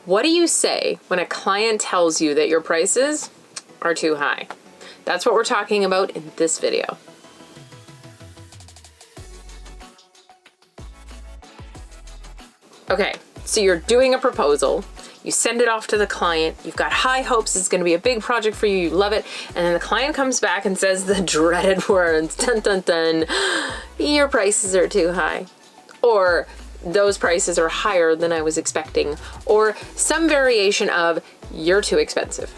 What do you say when a client tells you that your prices are too high? That's what we're talking about in this video. Okay, so you're doing a proposal, you send it off to the client, you've got high hopes it's gonna be a big project for you, you love it, and then the client comes back and says the dreaded words, dun dun dun, your prices are too high. Or those prices are higher than I was expecting. Or some variation of, you're too expensive.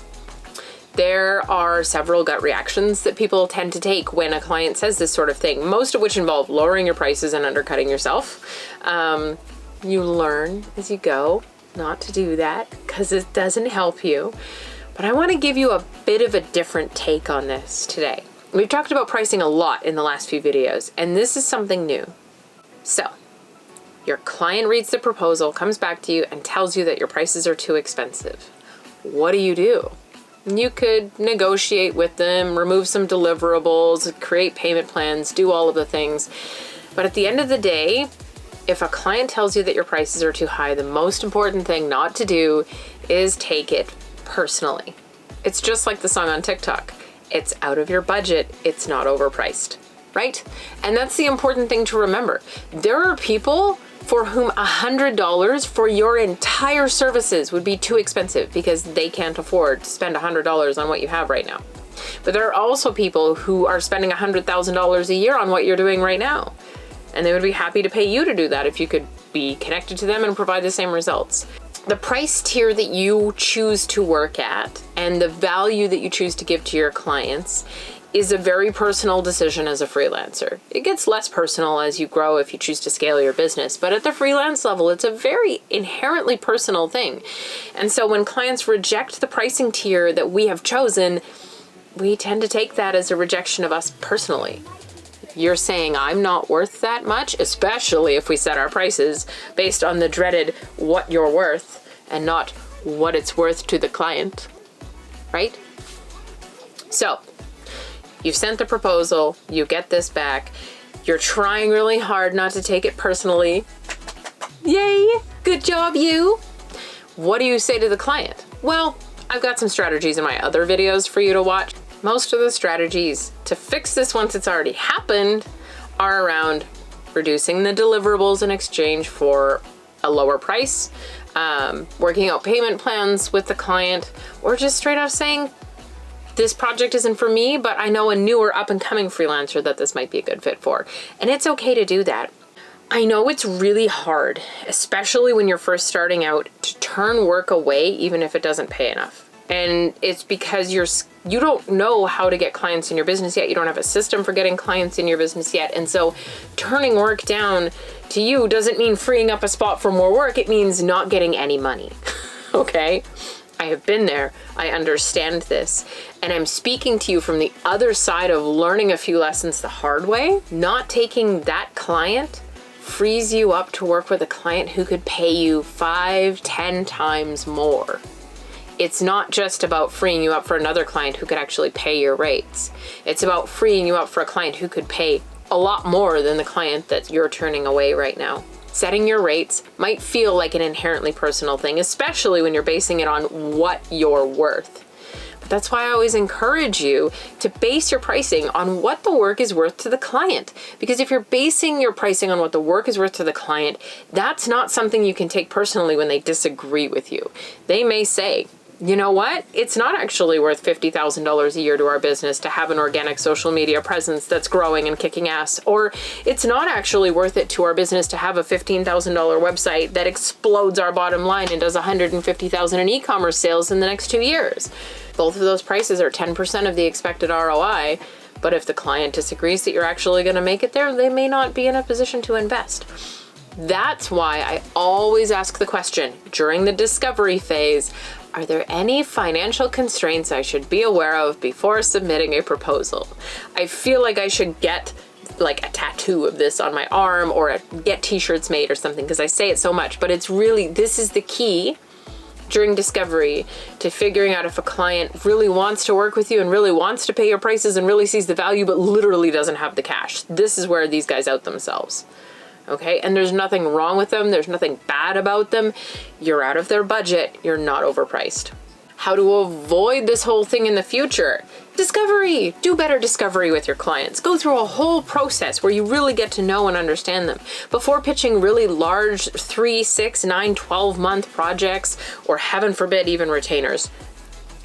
There are several gut reactions that people tend to take when a client says this sort of thing, most of which involve lowering your prices and undercutting yourself. You learn as you go not to do that because it doesn't help you. But I want to give you a bit of a different take on this today. We've talked about pricing a lot in the last few videos, and this is something new. So, your client reads the proposal, comes back to you, and tells you that your prices are too expensive. What do? You could negotiate with them, remove some deliverables, create payment plans, do all of the things. But at the end of the day, if a client tells you that your prices are too high, the most important thing not to do is take it personally. It's just like the song on TikTok. It's out of your budget, it's not overpriced, right? And that's the important thing to remember. There are people for whom $100 for your entire services would be too expensive because they can't afford to spend $100 on what you have right now. But there are also people who are spending $100,000 a year on what you're doing right now. And they would be happy to pay you to do that if you could be connected to them and provide the same results. The price tier that you choose to work at and the value that you choose to give to your clients is a very personal decision as a freelancer. It gets less personal as you grow if you choose to scale your business, but at the freelance level, it's a very inherently personal thing. And so when clients reject the pricing tier that we have chosen, we tend to take that as a rejection of us personally. You're saying I'm not worth that much, especially if we set our prices based on the dreaded what you're worth and not what it's worth to the client, right? So, you've sent the proposal, you get this back, you're trying really hard not to take it personally. Yay! Good job, you! What do you say to the client? Well, I've got some strategies in my other videos for you to watch. Most of the strategies to fix this once it's already happened are around reducing the deliverables in exchange for a lower price, working out payment plans with the client, or just straight off saying, this project isn't for me, but I know a newer up-and-coming freelancer that this might be a good fit for. And it's okay to do that. I know it's really hard, especially when you're first starting out, to turn work away even if it doesn't pay enough. And it's because you don't know how to get clients in your business yet. You don't have a system for getting clients in your business yet. And so turning work down to you doesn't mean freeing up a spot for more work. It means not getting any money. Okay? I have been there. I understand this. And I'm speaking to you from the other side of learning a few lessons the hard way. Not taking that client frees you up to work with a client who could pay you 5-10 times more. It's not just about freeing you up for another client who could actually pay your rates. It's about freeing you up for a client who could pay a lot more than the client that you're turning away right now. Setting your rates might feel like an inherently personal thing, especially when you're basing it on what you're worth. But that's why I always encourage you to base your pricing on what the work is worth to the client. Because if you're basing your pricing on what the work is worth to the client, that's not something you can take personally when they disagree with you. They may say, you know what? It's not actually worth $50,000 a year to our business to have an organic social media presence that's growing and kicking ass. Or it's not actually worth it to our business to have a $15,000 website that explodes our bottom line and does $150,000 in e-commerce sales in the next 2 years. Both of those prices are 10% of the expected ROI. But if the client disagrees that you're actually going to make it there, they may not be in a position to invest. That's why I always ask the question during the discovery phase, are there any financial constraints I should be aware of before submitting a proposal? I feel like I should get like a tattoo of this on my arm or get t-shirts made or something because I say it so much, but it's really, this is the key during discovery to figuring out if a client really wants to work with you and really wants to pay your prices and really sees the value but literally doesn't have the cash. This is where these guys out themselves. Okay, and there's nothing wrong with them. There's nothing bad about them. You're out of their budget. You're not overpriced. How to avoid this whole thing in the future? Discovery. Do better discovery with your clients. Go through a whole process where you really get to know and understand them. Before pitching really large 3, 6, 9, 12-month projects, or heaven forbid, even retainers,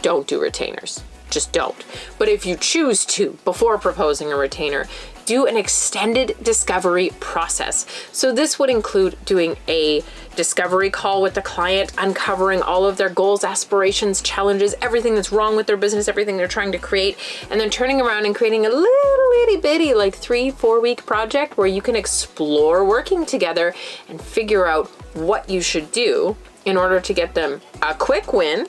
don't do retainers. Just don't. But if you choose to, before proposing a retainer, do an extended discovery process. So this would include doing a discovery call with the client, uncovering all of their goals, aspirations, challenges, everything that's wrong with their business, everything they're trying to create, and then turning around and creating a little itty bitty, like 3-4 week project where you can explore working together and figure out what you should do in order to get them a quick win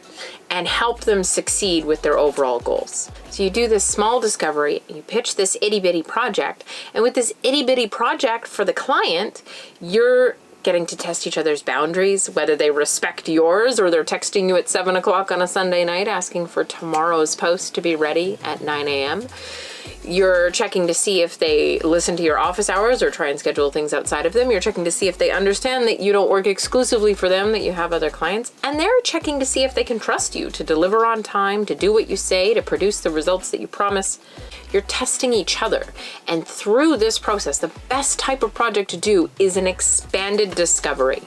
and help them succeed with their overall goals. So you do this small discovery, and you pitch this itty bitty project, and with this itty bitty project for the client, you're getting to test each other's boundaries, whether they respect yours or they're texting you at 7 o'clock on a Sunday night asking for tomorrow's post to be ready at 9 a.m. You're checking to see if they listen to your office hours or try and schedule things outside of them. You're checking to see if they understand that you don't work exclusively for them, that you have other clients. And they're checking to see if they can trust you to deliver on time, to do what you say, to produce the results that you promise. You're testing each other. And through this process, the best type of project to do is an expanded discovery.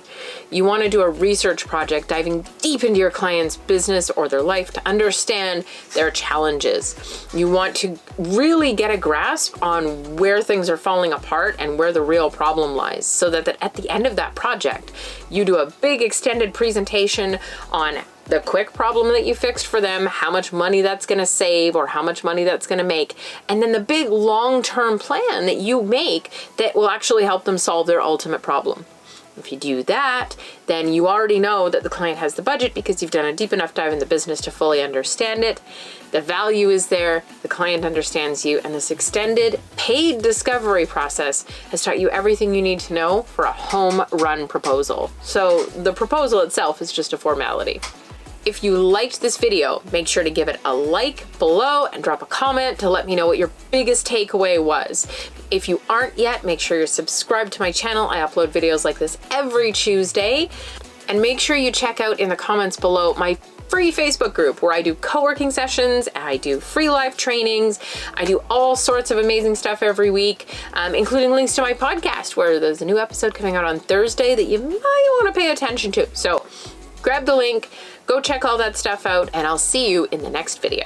You want to do a research project diving deep into your client's business or their life to understand their challenges. You want to really get a grasp on where things are falling apart and where the real problem lies, so that at the end of that project, you do a big extended presentation on the quick problem that you fixed for them, how much money that's going to save or how much money that's going to make, and then the big long-term plan that you make that will actually help them solve their ultimate problem. If you do that, then you already know that the client has the budget because you've done a deep enough dive in the business to fully understand it. The value is there, the client understands you, and this extended paid discovery process has taught you everything you need to know for a home run proposal. So the proposal itself is just a formality. If you liked this video, make sure to give it a like below and drop a comment to let me know what your biggest takeaway was. If you aren't yet, make sure you're subscribed to my channel. I upload videos like this every Tuesday. And make sure you check out in the comments below my free Facebook group where I do co-working sessions, I do free live trainings, I do all sorts of amazing stuff every week, including links to my podcast where there's a new episode coming out on Thursday that you might want to pay attention to. So grab the link, go check all that stuff out, and I'll see you in the next video.